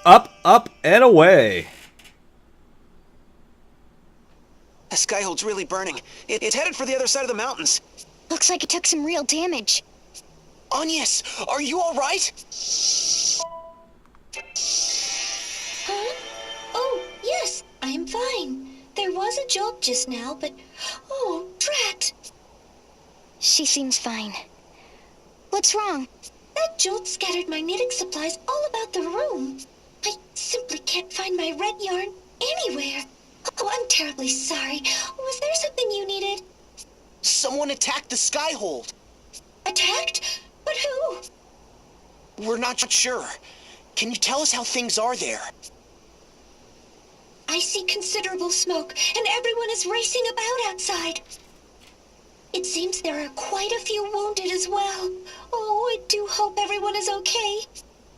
up, up, and away. The skyhold's really burning. It's headed for the other side of the mountains. Looks like it took some real damage. Agnes, are you all right? Huh? Oh, yes, I am fine. There was a jolt just now, but... Oh, drat! She seems fine. What's wrong? That jolt scattered my knitting supplies all about the room. I simply can't find my red yarn anywhere. Oh, I'm terribly sorry. Was there something you needed? Someone attacked the skyhold. Attacked? But who? We're not sure. Can you tell us how things are there? I see considerable smoke, and everyone is racing about outside. It seems there are quite a few wounded as well. Oh, I do hope everyone is okay.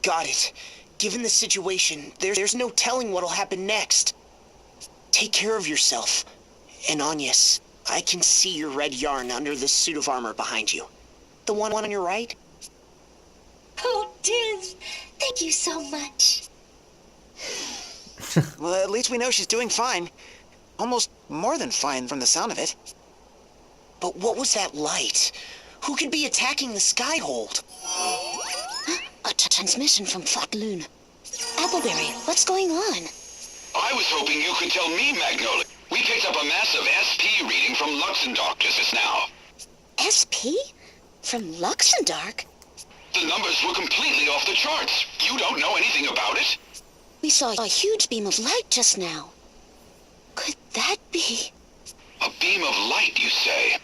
Got it. Given the situation, there's no telling what'll happen next. Take care of yourself. And Agnes, I can see your red yarn under this suit of armor behind you. The one on your right? Oh, Diz, thank you so much. Well, at least we know she's doing fine. Almost more than fine from the sound of it. But what was that light? Who could be attacking the skyhold? A transmission from Flat Loon. Appleberry, what's going on? I was hoping you could tell me, Magnolia. We picked up a massive SP reading from Luxembourg just now. SP? From Luxembourg? The numbers were completely off the charts. You don't know anything about it? We saw a huge beam of light just now. Could that be... A beam of light, you say?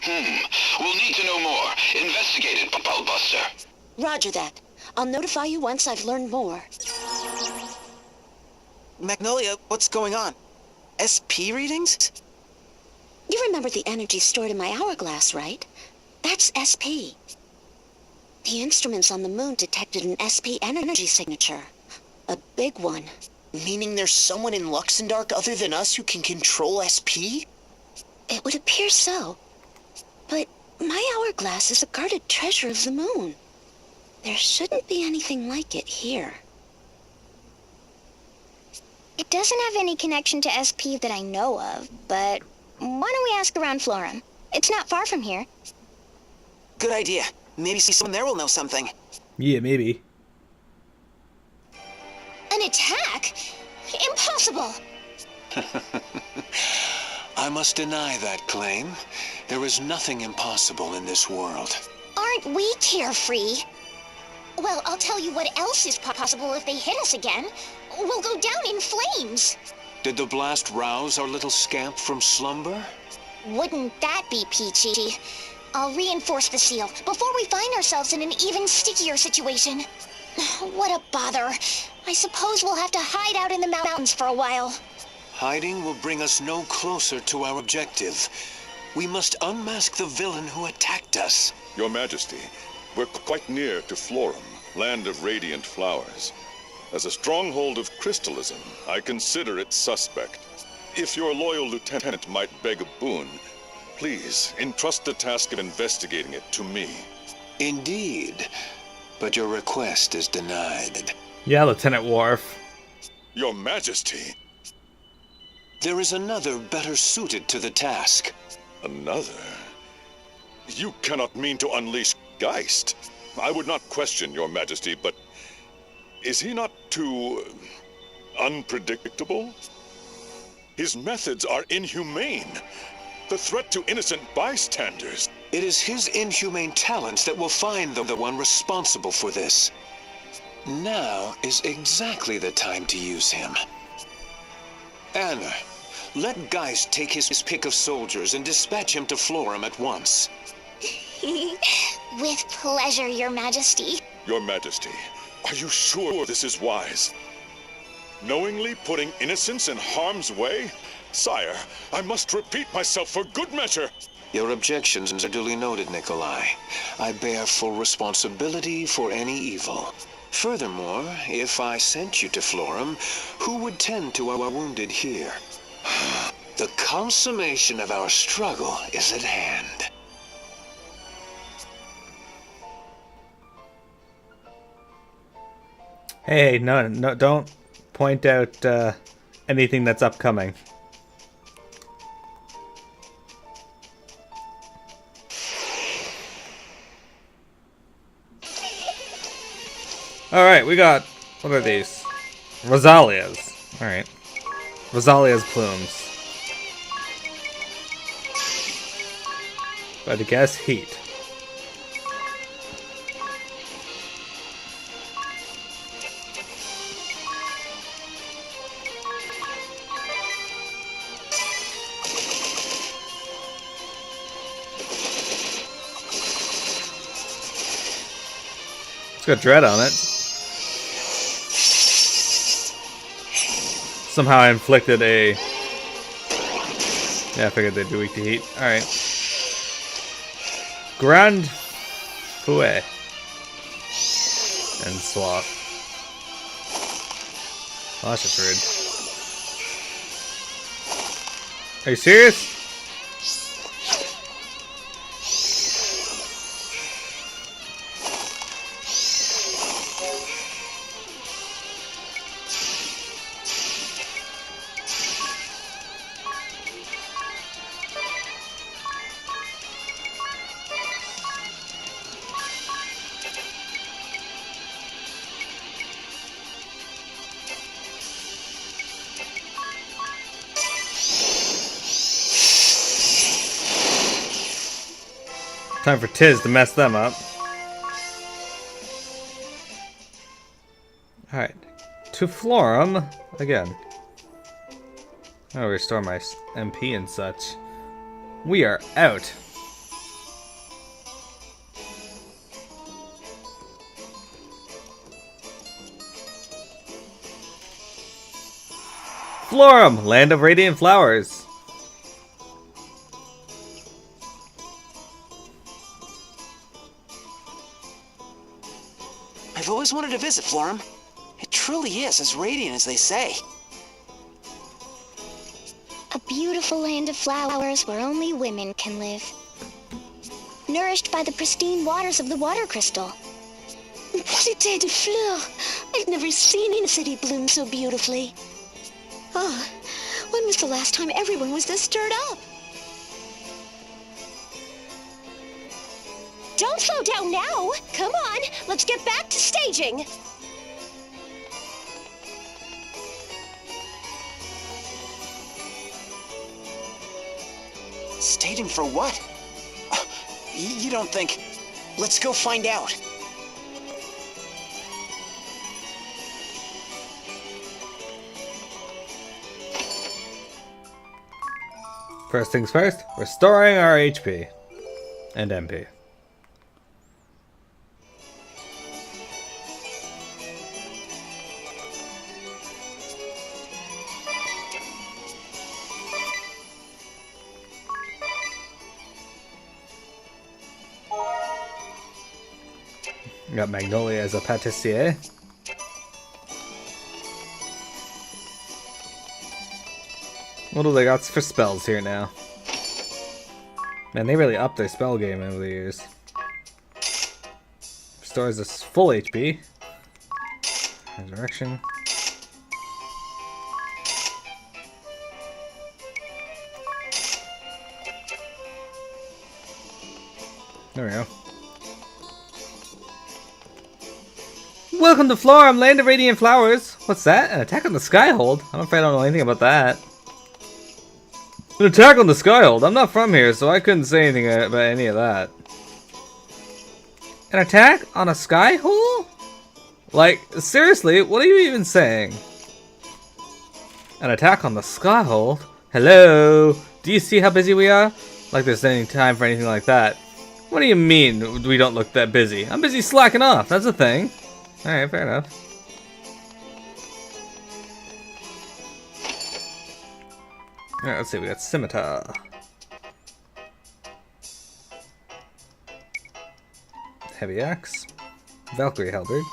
We'll need to know more. Investigate it, Bulbuster. Roger that. I'll notify you once I've learned more. Magnolia, what's going on? SP readings? You remember the energy stored in my hourglass, right? That's SP. The instruments on the moon detected an SP energy signature. A big one. Meaning there's someone in Luxembourg other than us who can control SP? It would appear so. But my hourglass is a guarded treasure of the moon. There shouldn't be anything like it here. It doesn't have any connection to SP that I know of, but why don't we ask around Florem? It's not far from here. Good idea. Maybe someone there will know something. Yeah, maybe. An attack? Impossible! I must deny that claim. There is nothing impossible in this world. Aren't we carefree? Well, I'll tell you what else is possible if they hit us again. We'll go down in flames. Did the blast rouse our little scamp from slumber? Wouldn't that be peachy? I'll reinforce the seal before we find ourselves in an even stickier situation. What a bother. I suppose we'll have to hide out in the mountains for a while. Hiding will bring us no closer to our objective. We must unmask the villain who attacked us. Your Majesty, we're quite near to Florem, land of radiant flowers. As a stronghold of crystalism, I consider it suspect. If your loyal lieutenant might beg a boon, please entrust the task of investigating it to me. Indeed, but your request is denied. Yeah, Lieutenant Worf. Your Majesty! There is another better suited to the task. Another? You cannot mean to unleash Geist. I would not question your Majesty, but is he not too unpredictable? His methods are inhumane. The threat to innocent bystanders. It is his inhumane talents that will find the one responsible for this. Now is exactly the time to use him. Anna, let Geist take his pick of soldiers and dispatch him to Florem at once. With pleasure, Your Majesty. Your Majesty, are you sure this is wise? Knowingly putting innocents in harm's way? Sire, I must repeat myself for good measure. Your objections are duly noted, Nikolai. I bear full responsibility for any evil. Furthermore, if I sent you to Florem, who would tend to our wounded here? The consummation of our struggle is at hand. Hey, no, don't point out anything that's upcoming. Alright, we got... What are these? Rosalias. Alright. Rosalia's plumes. But I guess heat. It's got dread on it. Somehow I inflicted a... Yeah, I figured they'd be weak to heat. Alright. Grand Fouet. And Swath. Oh, that's just rude. Are you serious? Time for Tiz to mess them up. Alright. To Florem again. I'll restore my MP and such. We are out. Florem, land of radiant flowers. I've always wanted to visit Florem. It truly is as radiant as they say. A beautiful land of flowers where only women can live. Nourished by the pristine waters of the water crystal. Cité de fleurs. I've never seen any city bloom so beautifully. Oh, when was the last time everyone was this stirred up? Don't slow down now! Come on, let's get back to staging! Staging for what? You don't think... Let's go find out. First things first, restoring our HP and MP. Got Magnolia as a patissier. What do they got for spells here now? Man, they really upped their spell game over the years. Restores us full HP. Resurrection. There we go. Welcome to Florem, land of radiant flowers. What's that? An attack on the Skyhold? I'm afraid I don't know anything about that. An attack on the Skyhold? I'm not from here, so I couldn't say anything about any of that. An attack on a Skyhole? Like, seriously, what are you even saying? An attack on the Skyhold? Hello? Do you see how busy we are? Like there's any time for anything like that. What do you mean we don't look that busy? I'm busy slacking off, that's a thing. Alright, fair enough. Alright, let's see, we got Scimitar. Heavy Axe. Valkyrie Halberd.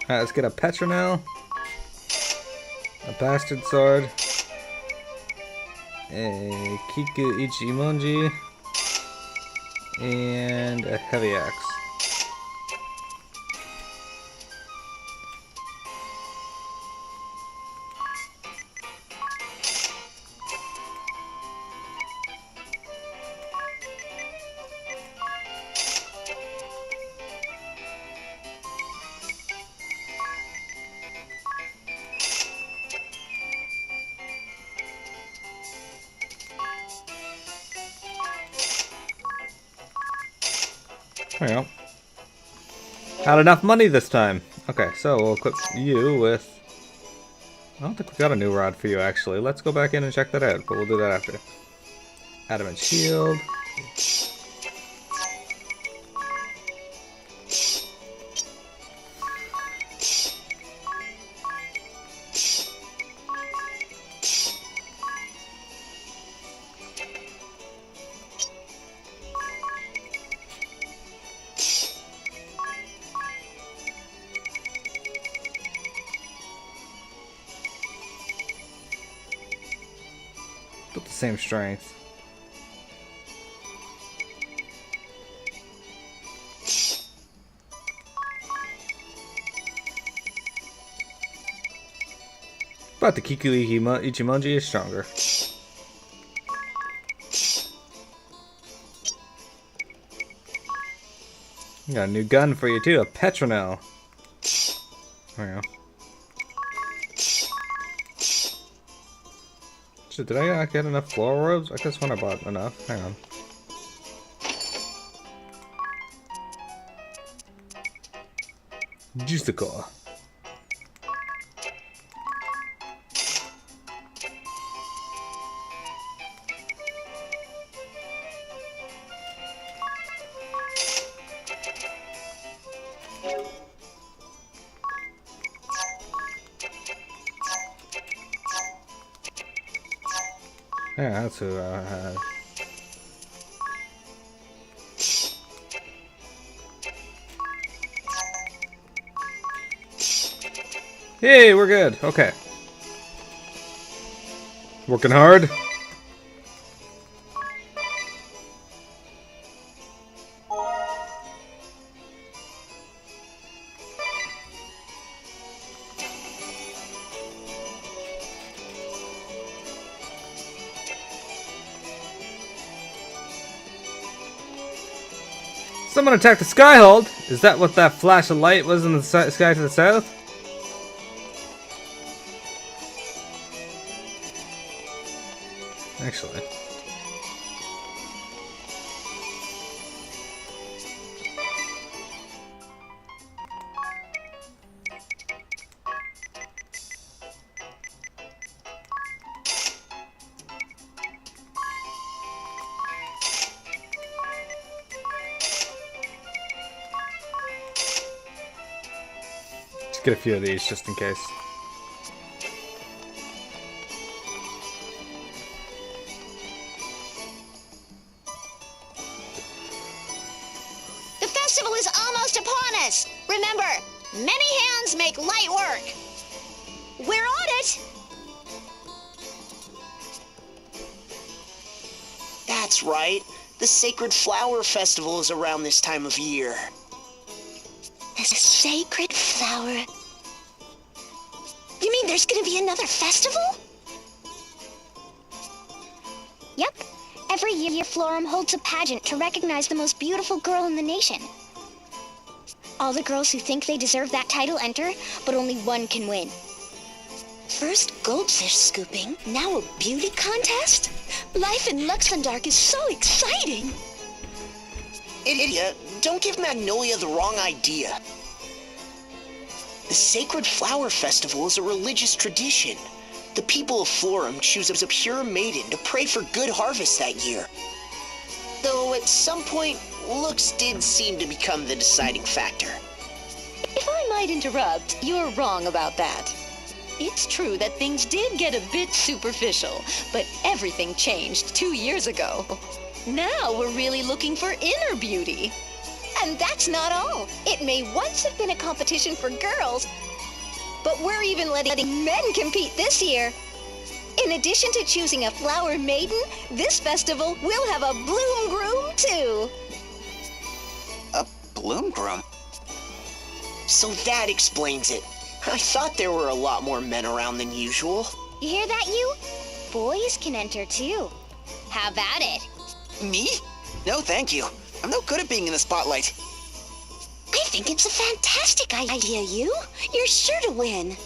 Alright, let's get a Petronel. bastard sword. A Kiku Ichimonji. And a heavy axe. There we go. Had enough money this time. Okay, so we'll equip you with... I don't think we got a new rod for you, actually. Let's go back in and check that out, but we'll do that after. Adamant shield. But the same strength. But the Kiku Ichimonji is stronger. Got a new gun for you too, a Petronel. There we go. Shit, did I get enough floral robes? I guess when I bought enough. Hang on. Justicore. Yeah, that's who I had. Hey, we're good. Okay. Working hard. Someone attacked the Skyhold? Is that what that flash of light was in the sky to the south? Actually. Get a few of these just in case. The festival is almost upon us. Remember, many hands make light work. We're on it. That's right. The Sacred Flower Festival is around this time of year. The sacred flower. You mean there's gonna be another festival? Yep. Every year, Florem holds a pageant to recognize the most beautiful girl in the nation. All the girls who think they deserve that title enter, but only one can win. First goldfish scooping, now a beauty contest? Life in Luxembourg is so exciting! Idiot, don't give Magnolia the wrong idea. The Sacred Flower Festival is a religious tradition. The people of Florem choose a pure maiden to pray for good harvest that year. Though at some point, looks did seem to become the deciding factor. If I might interrupt, you're wrong about that. It's true that things did get a bit superficial, but everything changed 2 years ago. Now we're really looking for inner beauty. And that's not all. It may once have been a competition for girls, but we're even letting men compete this year. In addition to choosing a flower maiden, this festival will have a bloom groom too. A bloom groom? So that explains it. I thought there were a lot more men around than usual. You hear that, you? Boys can enter too. How about it? Me? No, thank you. I'm no good at being in the spotlight. I think it's a fantastic idea, you. You're sure to win.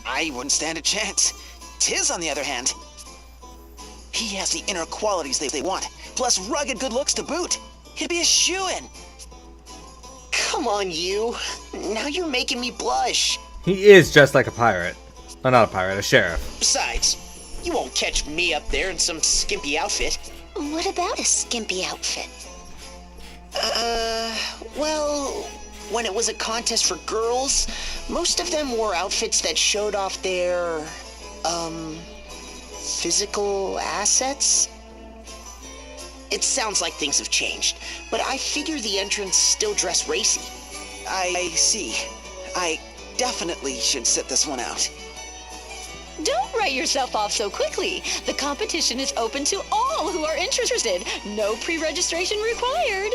I wouldn't stand a chance. Tiz, on the other hand, he has the inner qualities they want, plus rugged good looks to boot. He'd be a shoo-in. Come on, you. Now you're making me blush. He is just like a pirate. Oh, not a pirate, a sheriff. Besides, you won't catch me up there in some skimpy outfit. What about a skimpy outfit? Well, when it was a contest for girls, most of them wore outfits that showed off their, physical assets? It sounds like things have changed, but I figure the entrants still dress racy. I see. I definitely should sit this one out. Don't write yourself off so quickly. The competition is open to all who are interested. No pre-registration required.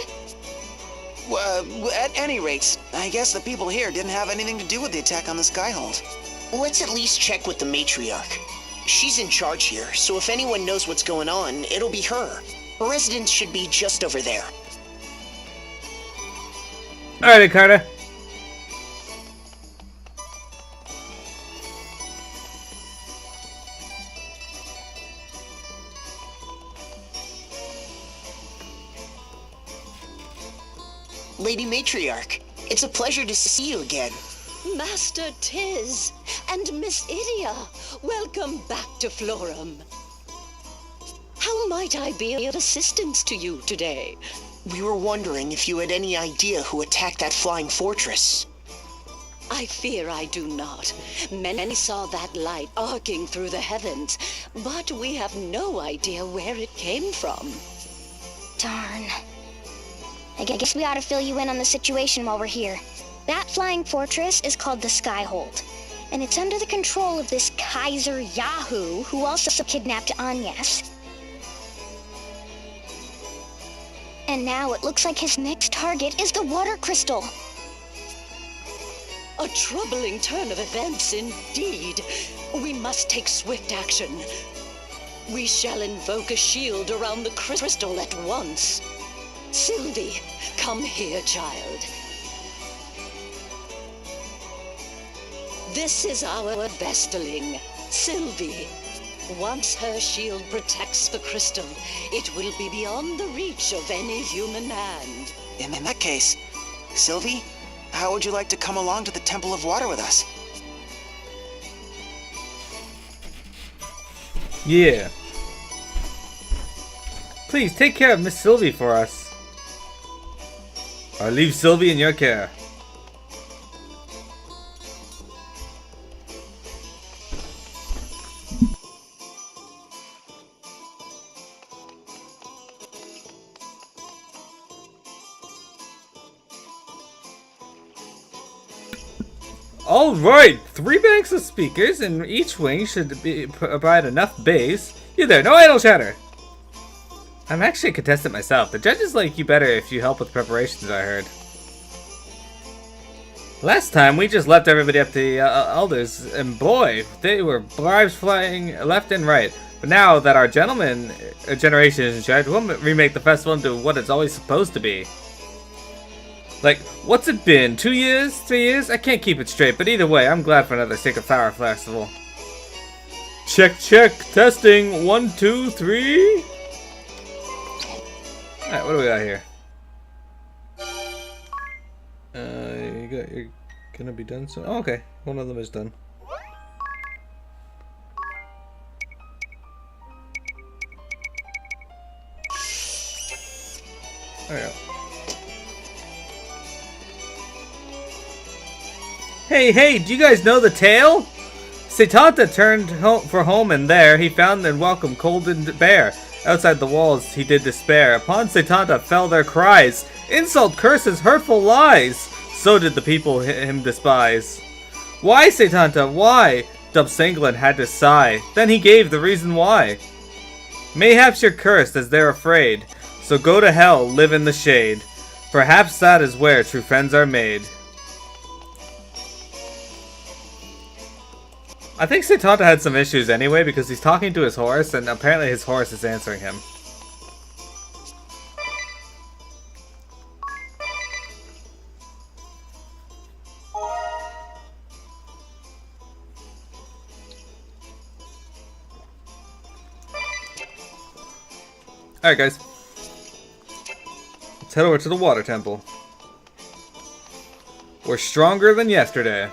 At any rate, I guess the people here didn't have anything to do with the attack on the Skyhold. Let's at least check with the matriarch. She's in charge here, so if anyone knows what's going on, it'll be her. Her residence should be just over there. Alrighty, Carter. Lady Matriarch, it's a pleasure to see you again. Master Tiz and Miss Idia, welcome back to Florem. How might I be of assistance to you today? We were wondering if you had any idea who attacked that flying fortress. I fear I do not. Many saw that light arcing through the heavens, but we have no idea where it came from. Darn. I guess we ought to fill you in on the situation while we're here. That flying fortress is called the Skyhold, and it's under the control of this Kaiser Yahoo, who also kidnapped Agnes. And now it looks like his next target is the water crystal. A troubling turn of events indeed. We must take swift action. We shall invoke a shield around the crystal at once. Sylvie, come here, child. This is our besteling, Sylvie. Once her shield protects the crystal, it will be beyond the reach of any human hand. In that case, Sylvie, how would you like to come along to the Temple of Water with us? Yeah. Please take care of Miss Sylvie for us. Or leave Sylvie in your care. Alright, 3 banks of speakers, and each wing should provide enough bass. You there, no idle chatter! I'm actually a contestant myself. The judges like you better if you help with preparations, I heard. Last time, we just left everybody up to the elders, and boy, they were bribes flying left and right. But now that our gentleman generation is in charge, we'll remake the festival into what it's always supposed to be. Like, what's it been? 2 years? 3 years? I can't keep it straight, but either way, I'm glad for another Sacred Flower Festival. Check, check, testing, 1, 2, 3. Alright, what do we got here? You're gonna be done soon? Oh, okay, one of them is done. There we go. Hey, do you guys know the tale? Setanta turned for home, and there he found and welcomed Golden Bear. Outside the walls he did despair. Upon Setanta fell their cries. Insult, curses, hurtful lies. So did the people him despise. Why, Setanta? Why? Dubsangolin had to sigh. Then he gave the reason why. Mayhaps you're cursed as they're afraid. So go to hell, live in the shade. Perhaps that is where true friends are made. I think Setanta had some issues anyway because he's talking to his horse and apparently his horse is answering him. Alright guys, let's head over to the water temple. We're stronger than yesterday.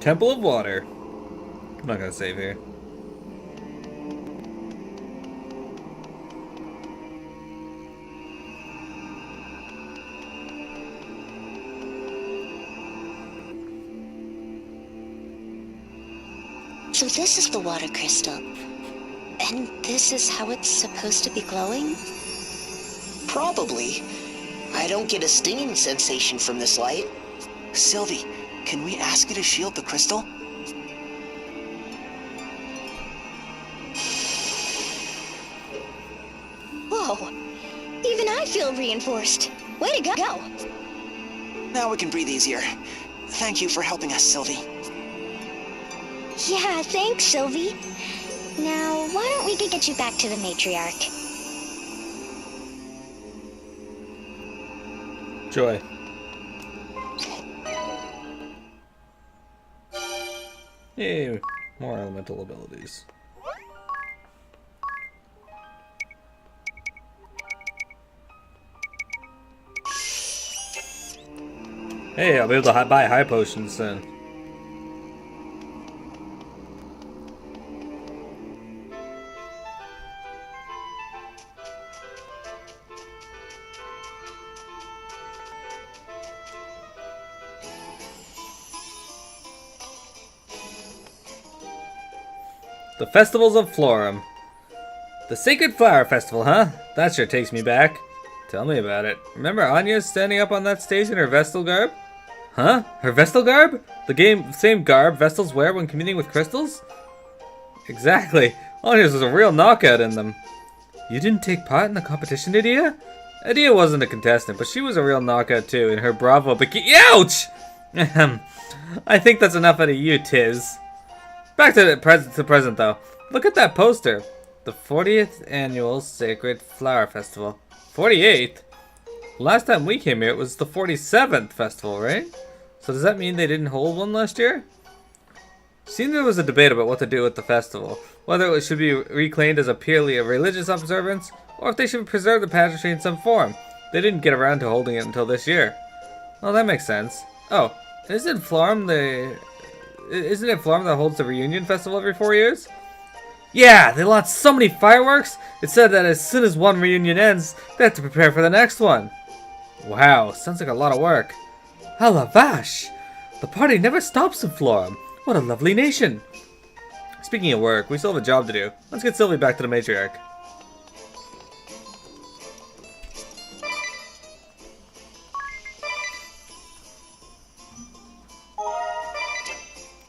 Temple of Water. I'm not gonna save here. So this is the water crystal. And this is how it's supposed to be glowing? Probably. I don't get a stinging sensation from this light. Sylvie, can we ask you to shield the crystal? Whoa! Even I feel reinforced. Way to go! Now we can breathe easier. Thank you for helping us, Sylvie. Yeah, thanks, Sylvie. Now, why don't we get you back to the matriarch? Joy. Yay, more elemental abilities. Hey, I'll be able to buy high potions then. The Festivals of Florem. The Sacred Flower Festival, huh? That sure takes me back. Tell me about it. Remember Anya standing up on that stage in her Vestal garb? Huh? Her Vestal garb? The same garb Vestals wear when communing with crystals? Exactly. Anya's was a real knockout in them. You didn't take part in the competition, Adia? Adia wasn't a contestant, but she was a real knockout too in her Bravo bikini. Ouch! I think that's enough out of you, Tiz. Back to the present though. Look at that poster. The 40th Annual Sacred Flower Festival. 48th? Last time we came here it was the 47th festival, right? So does that mean they didn't hold one last year? Seemed there was a debate about what to do with the festival. Whether it should be reclaimed as a purely religious observance, or if they should preserve the pageantry in some form. They didn't get around to holding it until this year. Well, that makes sense. Oh, isn't Florem that holds the reunion festival every 4 years? Yeah, they launched so many fireworks. It said that as soon as one reunion ends, they have to prepare for the next one. Wow, sounds like a lot of work. Ah la vache! The party never stops in Florem. What a lovely nation. Speaking of work, we still have a job to do. Let's get Sylvie back to the matriarch.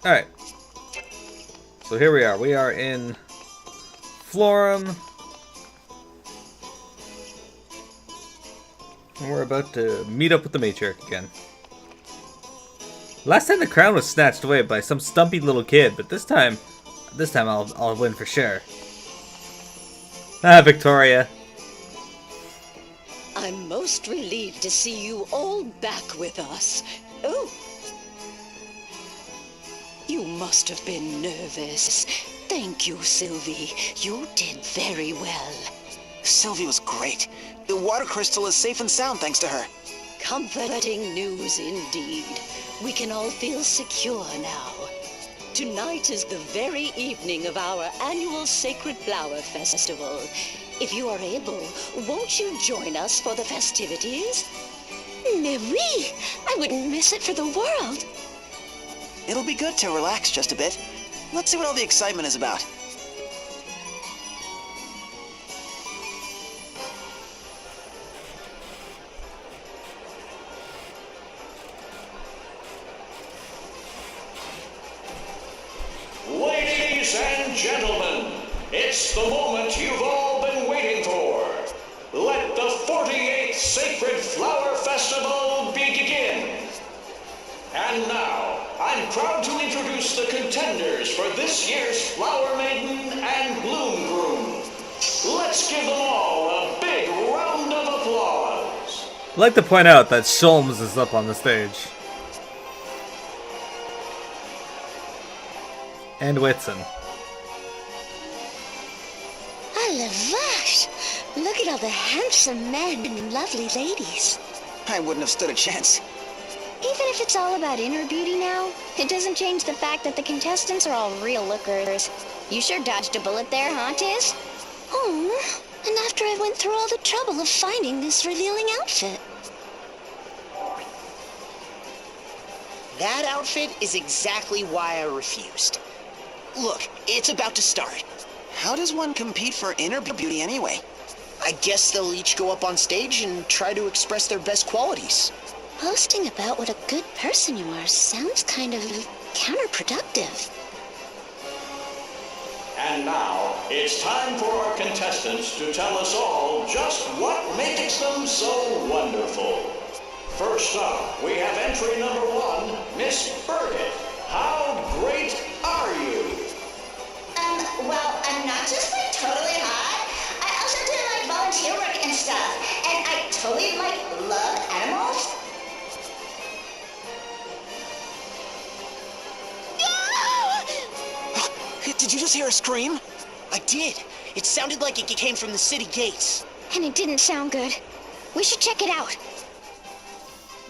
Alright. So here we are. We are in Florem. And we're about to meet up with the matriarch again. Last time the crown was snatched away by some stumpy little kid, but this time I'll win for sure. Ah, Victoria. I'm most relieved to see you all back with us. Oh. You must have been nervous. Thank you, Sylvie. You did very well. Sylvie was great. The water crystal is safe and sound thanks to her. Comforting news indeed. We can all feel secure now. Tonight is the very evening of our annual Sacred Flower Festival. If you are able, won't you join us for the festivities? Mais oui! I wouldn't miss it for the world. It'll be good to relax just a bit. Let's see what all the excitement is about. Ladies and gentlemen, it's the moment you've all been waiting for. Let the 48th Sacred Flower Festival begin. And now, I'm proud to introduce the contenders for this year's Flower Maiden and Bloom Groom. Let's give them all a big round of applause. I'd like to point out that Sholmes is up on the stage. And Whitson. I la vache! Look at all the handsome men and lovely ladies. I wouldn't have stood a chance. Even if it's all about inner beauty now, it doesn't change the fact that the contestants are all real lookers. You sure dodged a bullet there, huh, Tiz? Oh, and after I went through all the trouble of finding this revealing outfit. That outfit is exactly why I refused. Look, it's about to start. How does one compete for inner beauty anyway? I guess they'll each go up on stage and try to express their best qualities. Boasting about what a good person you are sounds kind of counterproductive. And now, it's time for our contestants to tell us all just what makes them so wonderful. First up, we have entry number 1, Miss Burkett. How great are you? Well, I'm not just like totally hot. I also do like volunteer work and stuff. And I totally like love animals. Did you just hear a scream? I did. It sounded like it came from the city gates. And it didn't sound good. We should check it out.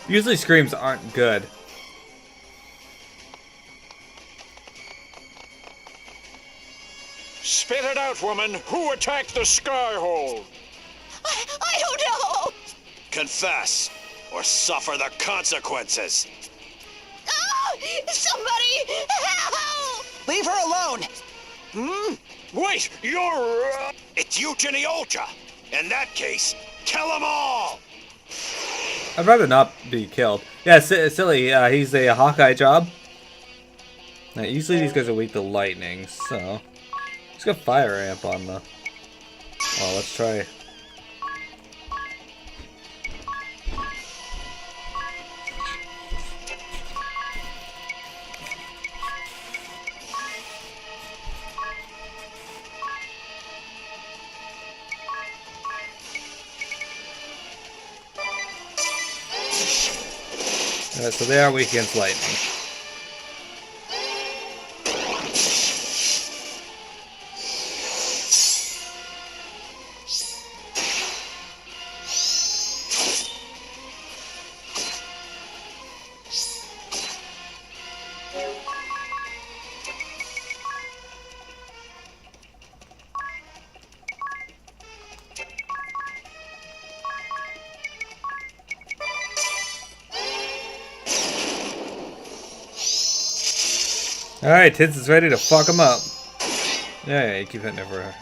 Usually screams aren't good. Spit it out, woman. Who attacked the Skyhold? I don't know. Confess, or suffer the consequences. Oh, somebody help! Leave her alone! Wait, you're... It's Eugenie Olcha. In that case, kill them all! I'd rather not be killed. Yeah, silly. He's a Hawkeye job. Now, usually these guys are weak to lightning, so... Let's go fire amp on the... Oh, let's try... Alright, so they are weak against lightning. Alright, Tiz is ready to fuck him up. Yeah, you keep hitting it for her.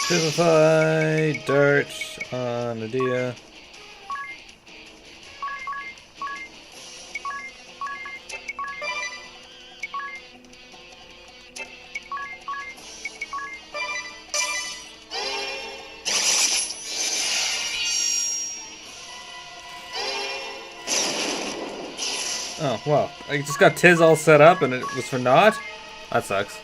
Vivify, dirt on Nadia. Oh, well, I just got Tiz all set up and it was for naught? That sucks.